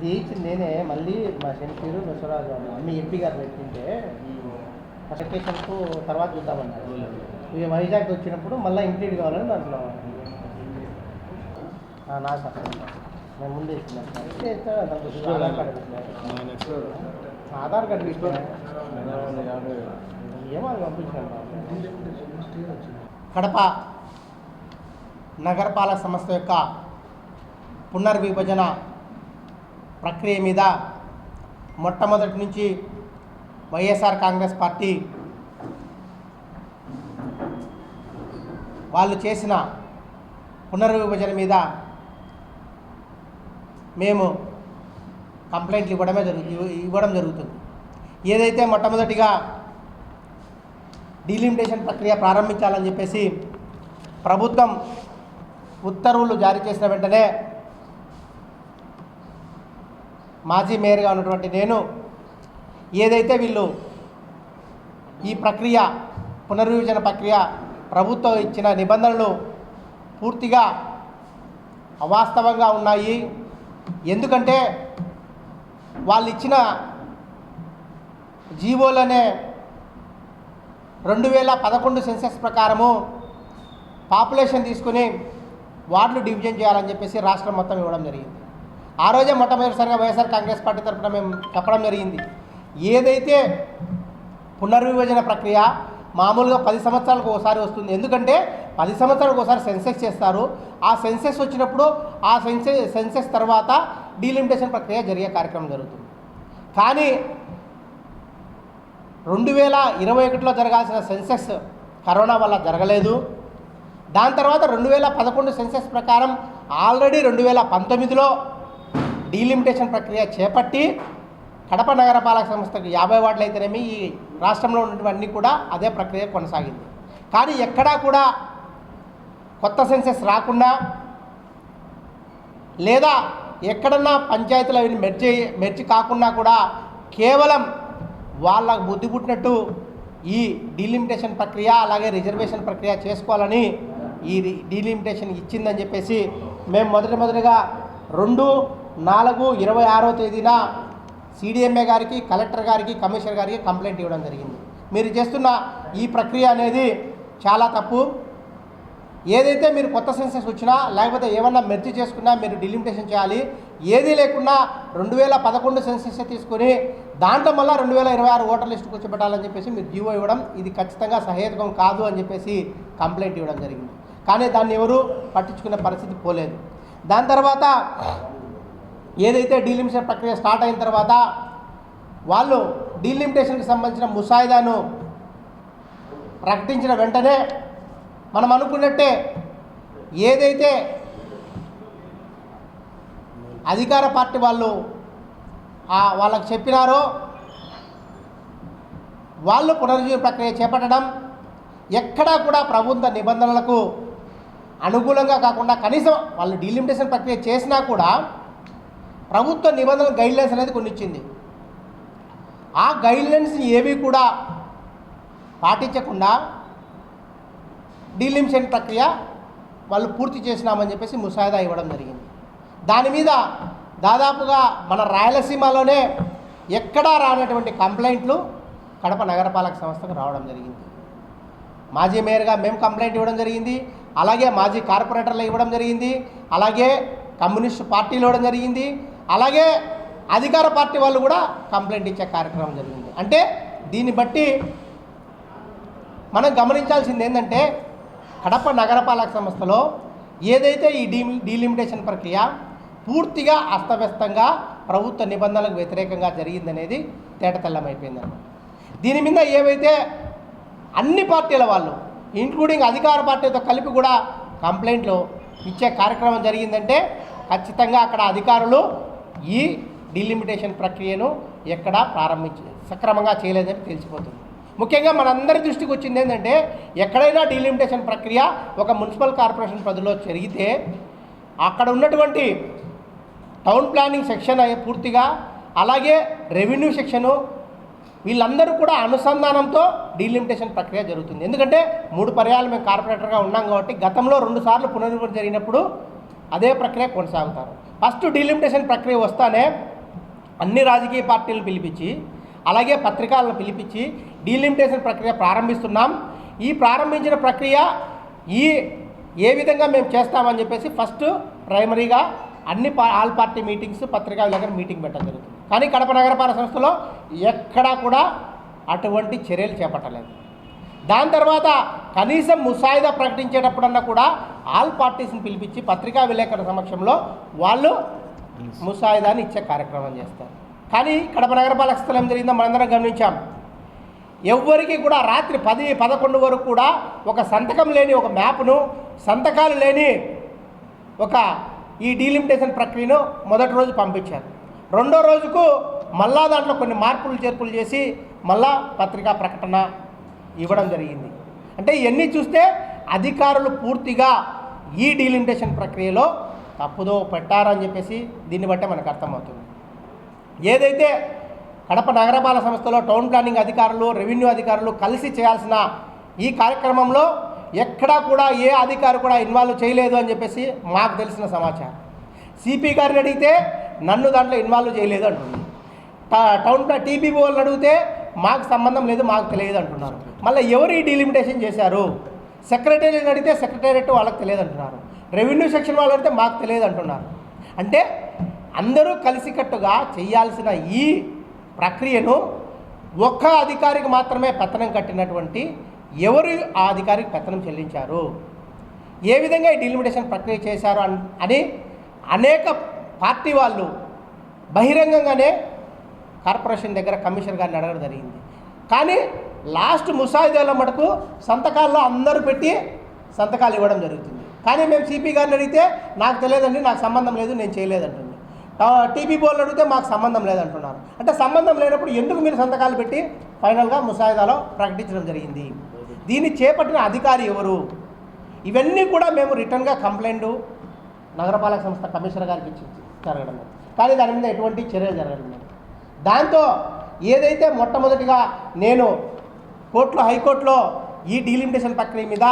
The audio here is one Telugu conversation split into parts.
ఇది నేనే మళ్ళీ మా శనిపీరు బసవరాజు అన్ని ఎంపీ గారు పెట్టింటే అప్లికేషన్కు తర్వాత చూద్దామన్నారు. ఇక వైజాగ్ వచ్చినప్పుడు మళ్ళీ ఇంక్లూడ్ కావాలని దాంట్లో నా సార్ నేను ముందే ఇస్తున్నాను ఆధార్ కార్డు తీసుకున్నాను ఏమో అది పంపించాను. కడప నగరపాలక సంస్థ యొక్క పునర్విభజన ప్రక్రియ మీద మొట్టమొదటి నుంచి వైఎస్ఆర్ కాంగ్రెస్ పార్టీ వాళ్ళు చేసిన పునర్విభజన మీద మేము కంప్లైంట్లు ఇవ్వడం జరుగుతుంది. ఏదైతే మొట్టమొదటిగా డీలిమిటేషన్ ప్రక్రియ ప్రారంభించాలని చెప్పేసి ప్రభుత్వం ఉత్తర్వులు జారీ చేసిన వెంటనే మాజీ మేయర్గా ఉన్నటువంటి నేను ఏదైతే వీళ్ళు ఈ ప్రక్రియ పునర్విభజన ప్రక్రియ ప్రభుత్వం ఇచ్చిన నిబంధనలు పూర్తిగా అవాస్తవంగా ఉన్నాయి. ఎందుకంటే వాళ్ళు ఇచ్చిన జీవోలనే 2011 సెన్సెస్ ప్రకారము పాపులేషన్ తీసుకుని వార్డులు డివిజన్ చేయాలని చెప్పేసి రాష్ట్రం మొత్తం ఇవ్వడం జరిగింది. ఆ రోజే మొట్టమొదటిసారిగా వైఎస్ఆర్ కాంగ్రెస్ పార్టీ తరఫున మేము చెప్పడం జరిగింది. ఏదైతే పునర్విభజన ప్రక్రియ మామూలుగా 10 సంవత్సరాలకు ఒకసారి వస్తుంది. ఎందుకంటే 10 సంవత్సరాలకు ఒకసారి సెన్సెస్ చేస్తారు. ఆ సెన్సెస్ వచ్చినప్పుడు ఆ సెన్సెస్ తర్వాత డీలిమిటేషన్ ప్రక్రియ జరిగే కార్యక్రమం జరుగుతుంది. కానీ 2021లో జరగాల్సిన సెన్సెస్ కరోనా వల్ల జరగలేదు. దాని తర్వాత 2011 సెన్సెస్ ప్రకారం ఆల్రెడీ 2019లో డీలిమిటేషన్ ప్రక్రియ చేపట్టి కడప నగరపాలక సంస్థకు 50 వార్డులు అయితేనేమి ఈ రాష్ట్రంలో ఉన్నటువన్నీ కూడా అదే ప్రక్రియ కొనసాగింది. కానీ ఎక్కడా కూడా కొత్త సెన్సెస్ రాకుండా లేదా ఎక్కడన్నా పంచాయతీలు అవి మెర్చి కాకుండా కూడా కేవలం వాళ్ళకు బుద్ధి పుట్టినట్టు ఈ డీలిమిటేషన్ ప్రక్రియ అలాగే రిజర్వేషన్ ప్రక్రియ చేసుకోవాలని ఈ డీలిమిటేషన్ ఇచ్చిందని చెప్పేసి మేము మొదటిగా 2/4/26 తేదీన సిడిఎంఏ గారికి, కలెక్టర్ గారికి, కమిషనర్ గారికి కంప్లైంట్ ఇవ్వడం జరిగింది. మీరు చేస్తున్న ఈ ప్రక్రియ అనేది చాలా తప్పు. ఏదైతే మీరు కొత్త సెన్సెస్ వచ్చినా లేకపోతే ఏమన్నా మెర్జీ చేసుకున్నా మీరు డీలిమిటేషన్ చేయాలి. ఏదీ లేకున్నా 2011 సెన్సెస్ తీసుకొని దాంట్లో మళ్ళీ 2026 ఓటర్ లిస్టు కూర్చోబెట్టాలని చెప్పేసి మీరు జీవో ఇవ్వడం ఇది ఖచ్చితంగా సహేతుకం కాదు అని చెప్పేసి కంప్లైంట్ ఇవ్వడం జరిగింది. కానీ దాన్ని ఎవరు పట్టించుకునే పరిస్థితి పోలేదు. దాని తర్వాత ఏదైతే డీలిమిటేషన్ ప్రక్రియ స్టార్ట్ అయిన తర్వాత వాళ్ళు డీలిమిటేషన్కి సంబంధించిన ముసాయిదాను ప్రకటించిన వెంటనే మనం అనుకున్నట్టే ఏదైతే అధికార పార్టీ వాళ్ళు వాళ్ళకి చెప్పినారో వాళ్ళు పునర్విభజన ప్రక్రియ చేపట్టడం ఎక్కడా కూడా ప్రభుత్వ నిబంధనలకు అనుకూలంగా కాకుండా కనీసం వాళ్ళు డీలిమిటేషన్ ప్రక్రియ చేసినా కూడా ప్రభుత్వ నిబంధనల గైడ్లైన్స్ అనేది కొన్ని ఇచ్చింది. ఆ గైడ్లైన్స్ ఏవి కూడా పాటించకుండా డీలిమిటేషన్ ప్రక్రియ వాళ్ళు పూర్తి చేసినామని చెప్పేసి ముసాయిదా ఇవ్వడం జరిగింది. దాని మీద దాదాపుగా మన రాయలసీమలోనే ఎక్కడా రానటువంటి కంప్లైంట్లు కడప నగరపాలక సంస్థకు రావడం జరిగింది. మాజీ మేయర్గా మేము కంప్లైంట్ ఇవ్వడం జరిగింది, అలాగే మాజీ కార్పొరేటర్లు ఇవ్వడం జరిగింది, అలాగే కమ్యూనిస్టు పార్టీలు ఇవ్వడం జరిగింది, అలాగే అధికార పార్టీ వాళ్ళు కూడా కంప్లైంట్ ఇచ్చే కార్యక్రమం జరిగింది. అంటే దీన్ని బట్టి మనం గమనించాల్సింది ఏంటంటే కడప నగరపాలక సంస్థలో ఏదైతే ఈ డీలిమిటేషన్ ప్రక్రియ పూర్తిగా అస్తవ్యస్తంగా ప్రభుత్వ నిబంధనలకు వ్యతిరేకంగా జరిగిందనేది తేటతెల్లమైపోయిందన్నమాట. దీని మీద ఏవైతే అన్ని పార్టీల వాళ్ళు ఇంక్లూడింగ్ అధికార పార్టీతో కలిపి కూడా కంప్లైంట్లు ఇచ్చే కార్యక్రమం జరిగిందంటే ఖచ్చితంగా అక్కడ అధికారులు ఈ డీలిమిటేషన్ ప్రక్రియను ఎక్కడా సక్రమంగా చేయలేదని తెలిసిపోతుంది. ముఖ్యంగా మనందరి దృష్టికి వచ్చింది ఏంటంటే ఎక్కడైనా డీలిమిటేషన్ ప్రక్రియ ఒక మున్సిపల్ కార్పొరేషన్ పరిధిలో జరిగితే అక్కడ ఉన్నటువంటి టౌన్ ప్లానింగ్ సెక్షన్ పూర్తిగా అలాగే రెవెన్యూ సెక్షను వీళ్ళందరూ కూడా అనుసంధానంతో డీలిమిటేషన్ ప్రక్రియ జరుగుతుంది. ఎందుకంటే 3 పర్యాలు మేము కార్పొరేటర్గా ఉన్నాం కాబట్టి గతంలో 2 సార్లు పునర్విభజన జరిగినప్పుడు అదే ప్రక్రియ కొనసాగుతారు. ఫస్ట్ డీలిమిటేషన్ ప్రక్రియ వస్తానే అన్ని రాజకీయ పార్టీలను పిలిపించి అలాగే పత్రికలను పిలిపించి డీలిమిటేషన్ ప్రక్రియ ప్రారంభిస్తున్నాం. ఈ ప్రారంభించిన ప్రక్రియ ఏ విధంగా మేము చేస్తామని చెప్పేసి ఫస్ట్ ప్రైమరీగా అన్ని ఆల్ పార్టీ మీటింగ్స్ పత్రికా విలేకరుల మీటింగ్ పెట్టడం జరుగుతుంది. కానీ కడప నగరపాలక సంస్థలో ఎక్కడా కూడా అటువంటి చర్యలు చేపట్టలేదు. దాని తర్వాత కనీసం ముసాయిదా ప్రకటించేటప్పుడన్నా కూడా ఆల్ పార్టీస్ని పిలిపించి పత్రికా విలేకరుల సమక్షంలో వాళ్ళు ముసాయిదాని ఇచ్చే కార్యక్రమం చేస్తారు. కానీ కడప నగరపాలక సంస్థలో ఏం జరిగిందో మనందరం గమనించాం. ఎవ్వరికి కూడా రాత్రి 10-11 వరకు కూడా ఒక సంతకం లేని ఒక మ్యాప్ను, సంతకాలు లేని ఒక ఈ డీలిమిటేషన్ ప్రక్రియను మొదటి రోజు పంపించారు. రెండో రోజుకు మళ్ళా దాంట్లో కొన్ని మార్పులు చేర్పులు చేసి మళ్ళా పత్రికా ప్రకటన ఇవ్వడం జరిగింది. అంటే ఇవన్నీ చూస్తే అధికారులు పూర్తిగా ఈ డీలిమిటేషన్ ప్రక్రియలో తప్పుదో పెట్టారని చెప్పేసి దీన్ని బట్టే మనకు అర్థమవుతుంది. ఏదైతే కడప నగరపాలక సంస్థలో టౌన్ ప్లానింగ్ అధికారులు, రెవెన్యూ అధికారులు కలిసి చేయాల్సిన ఈ కార్యక్రమంలో ఎక్కడా కూడా ఏ అధికారి కూడా ఇన్వాల్వ్ చేయలేదు అని చెప్పేసి మాకు తెలిసిన సమాచారం. సిపి గారిని అడిగితే నన్ను దాంట్లో ఇన్వాల్వ్ చేయలేదు అంటుంది. టౌన్ టీపీబీ వాళ్ళని అడిగితే మాకు సంబంధం లేదు, మాకు తెలియదు అంటున్నారు. మళ్ళీ ఎవరు ఈ డీలిమిటేషన్ చేశారు? సెక్రటరీని అడిగితే సెక్రటేరియట్ వాళ్ళకి తెలియదు అంటున్నారు. రెవెన్యూ సెక్షన్ వాళ్ళు అడిగితే మాకు తెలియదు అంటున్నారు. అంటే అందరూ కలిసికట్టుగా చేయాల్సిన ఈ ప్రక్రియను ఒక్క అధికారికి మాత్రమే పెత్తనం కట్టినటువంటి ఎవరు ఆ అధికారికి పెత్తనం చెల్లించారు, ఏ విధంగా ఈ డీలిమిటేషన్ ప్రక్రియ చేశారు అని అనేక పార్టీ వాళ్ళు బహిరంగంగానే కార్పొరేషన్ దగ్గర కమిషనర్ గారిని అడగడం జరిగింది. కానీ లాస్ట్ ముసాయిదాల మటుకు సంతకాల్లో అందరూ పెట్టి సంతకాలు ఇవ్వడం జరుగుతుంది. కానీ మేము సిపి గారిని అడిగితే నాకు తెలియదండి, నాకు సంబంధం లేదు, నేను చేయలేదంటుంది. టీపీ బోర్డులు అడిగితే మాకు సంబంధం లేదంటున్నారు. అంటే సంబంధం లేనప్పుడు ఎందుకు మీరు సంతకాలు పెట్టి ఫైనల్గా ముసాయిదాలో ప్రకటించడం జరిగింది? దీన్ని చేపట్టిన అధికారి ఎవరు? ఇవన్నీ కూడా మేము రిటర్న్గా కంప్లైంట్ నగరపాలక సంస్థ కమిషనర్ గారికి ఇచ్చి జరగడం, కానీ దాని మీద ఎటువంటి చర్యలు జరగడం లేదు. దాంతో ఏదైతే మొట్టమొదటిగా నేను హైకోర్టులో ఈ డీలిమిటేషన్ ప్రక్రియ మీద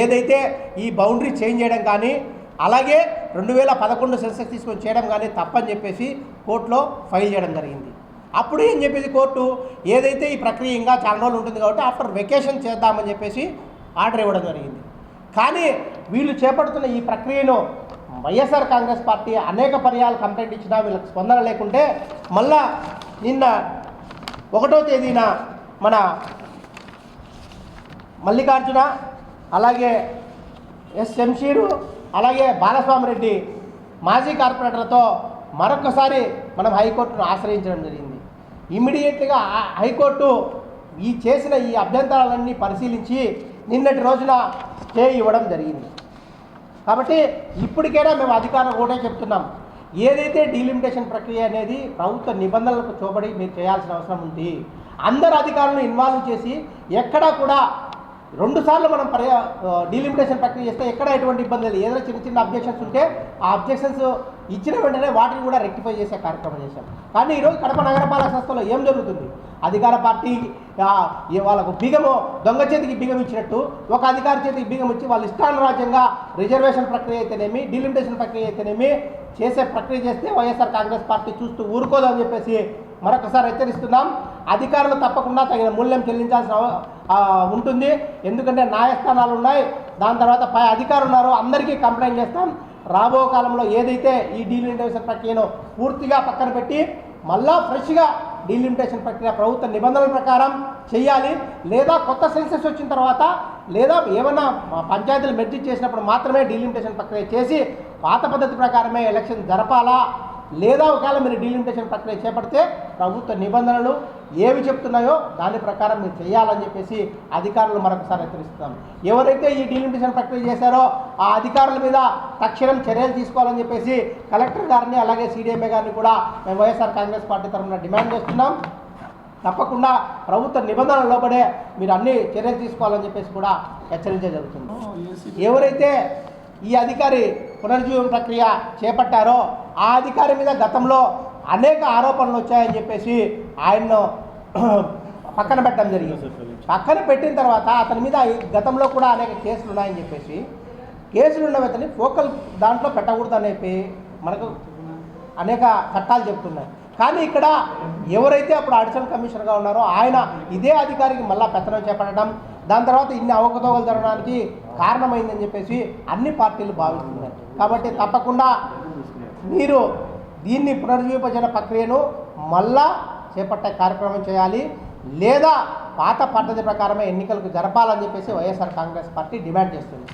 ఏదైతే ఈ బౌండరీ చేంజ్ చేయడం కానీ అలాగే 2011 సెన్సెస్ తీసుకొని చేయడం కానీ తప్పని చెప్పేసి కోర్టులో ఫైల్ చేయడం జరిగింది. అప్పుడు ఏం చెప్పేసి కోర్టు ఏదైతే ఈ ప్రక్రియ ఇంకా చాలా రోజులు ఉంటుంది కాబట్టి ఆఫ్టర్ వెకేషన్ చేద్దామని చెప్పేసి ఆర్డర్ ఇవ్వడం జరిగింది. కానీ వీళ్ళు చేపడుతున్న ఈ ప్రక్రియను వైఎస్ఆర్ కాంగ్రెస్ పార్టీ అనేక పర్యాలు కంప్లైంట్ ఇచ్చినా వీళ్ళకి స్పందన లేకుంటే మళ్ళా నిన్న 1వ తేదీన మన మల్లికార్జున అలాగే ఎస్ శంషీరు అలాగే బాలస్వామిరెడ్డి మాజీ కార్పొరేటర్లతో మరొకసారి మనం హైకోర్టును ఆశ్రయించడం జరిగింది. ఇమ్మీడియట్గా హైకోర్టు చేసిన ఈ అభ్యంతరాలన్నీ పరిశీలించి నిన్నటి రోజున స్టే ఇవ్వడం జరిగింది. కాబట్టి ఇప్పటికైనా మేము అధికారులకు ఒకటే చెప్తున్నాం, ఏదైతే డీలిమిటేషన్ ప్రక్రియ అనేది ప్రభుత్వ నిబంధనలకు చూపడి మీరు చేయాల్సిన అవసరం ఉంది. అందరు అధికారులను ఇన్వాల్వ్ చేసి ఎక్కడా కూడా 2 సార్లు మనం డీలిమిటేషన్ ప్రక్రియ చేస్తే ఎక్కడ ఎటువంటి ఇబ్బంది లేదు. ఏదైనా చిన్న అబ్జెక్షన్స్ ఉంటే ఆ అబ్జెక్షన్స్ ఇచ్చిన వెంటనే వాటిని కూడా రెక్టిఫై చేసే కార్యక్రమం చేశాం. కానీ ఈరోజు కడప నగరపాలక సంస్థలో ఏం జరుగుతుంది? అధికార పార్టీ వాళ్ళకు బిగము దొంగ చేతికి బిగం ఇచ్చినట్టు ఒక అధికారి చేతికి బిగం ఇచ్చి వాళ్ళు ఇష్టానురాజ్యంగా రిజర్వేషన్ ప్రక్రియ అయితేనేమి డీలిమిటేషన్ ప్రక్రియ అయితేనేమి చేసే ప్రక్రియ చేస్తే వైఎస్ఆర్ కాంగ్రెస్ పార్టీ చూస్తూ ఊరుకోదని చెప్పేసి మరొకసారి హెచ్చరిస్తున్నాం. అధికారులు తప్పకుండా తగిన మూల్యం చెల్లించాల్సిన ఉంటుంది. ఎందుకంటే న్యాయస్థానాలు ఉన్నాయి, దాని తర్వాత పై అధికారులు ఉన్నారు, అందరికీ కంప్లైంట్ చేస్తాం. రాబో కాలంలో ఏదైతే ఈ డీలిమిటేషన్ ప్రక్రియను పూర్తిగా పక్కన పెట్టి మళ్ళా ఫ్రెష్గా డీలిమిటేషన్ ప్రక్రియ ప్రభుత్వ నిబంధనల ప్రకారం చేయాలి, లేదా కొత్త సెన్సెస్ వచ్చిన తర్వాత లేదా ఏమైనా పంచాయతీలు మెర్జీ చేసినప్పుడు మాత్రమే డీలిమిటేషన్ ప్రక్రియ చేసి పాత పద్ధతి ప్రకారమే ఎలక్షన్ జరపాలా, లేదా ఒకవేళ మీరు డీలిమిటేషన్ ప్రక్రియ చేపడితే ప్రభుత్వ నిబంధనలు ఏవి చెప్తున్నాయో దాని ప్రకారం మీరు చేయాలని చెప్పేసి అధికారులు మరొకసారి హెచ్చరిస్తున్నాం. ఎవరైతే ఈ డీలిమిటేషన్ ప్రక్రియ చేశారో ఆ అధికారుల మీద తక్షణం చర్యలు తీసుకోవాలని చెప్పేసి కలెక్టర్ గారిని అలాగే సిడిఎంఏ గారిని కూడా మేము వైఎస్ఆర్ కాంగ్రెస్ పార్టీ తరఫున డిమాండ్ చేస్తున్నాం. తప్పకుండా ప్రభుత్వ నిబంధనలు లోపడే మీరు అన్ని చర్యలు తీసుకోవాలని చెప్పేసి కూడా హెచ్చరించే జరుగుతుంది. ఎవరైతే ఈ అధికారి పునర్జీవన ప్రక్రియ చేపట్టారో ఆ అధికారి మీద గతంలో అనేక ఆరోపణలు వచ్చాయని చెప్పేసి ఆయన్ను పక్కన పెట్టడం జరిగింది. పక్కన పెట్టిన తర్వాత అతని మీద గతంలో కూడా అనేక కేసులు ఉన్నాయని చెప్పేసి కేసులు ఉన్నవతని ఫోకల్ దాంట్లో పెట్టకూడదు అని చెప్పి మనకు అనేక చట్టాలు చెప్తున్నాయి. కానీ ఇక్కడ ఎవరైతే అప్పుడు అడిషనల్ కమిషనర్గా ఉన్నారో ఆయన ఇదే అధికారికి మళ్ళా పెత్తనం చేపట్టడం, దాని తర్వాత ఇన్ని అవకతవకలు జరగడానికి కారణమైందని చెప్పేసి అన్ని పార్టీలు భావిస్తున్నాయి. కాబట్టి తప్పకుండా మీరు దీన్ని పునర్విభజన ప్రక్రియను మళ్ళా చేపట్టే కార్యక్రమం చేయాలి, లేదా పాత పద్ధతి ప్రకారమే ఎన్నికలకు జరపాలని చెప్పేసి వైఎస్ఆర్ కాంగ్రెస్ పార్టీ డిమాండ్ చేస్తుంది.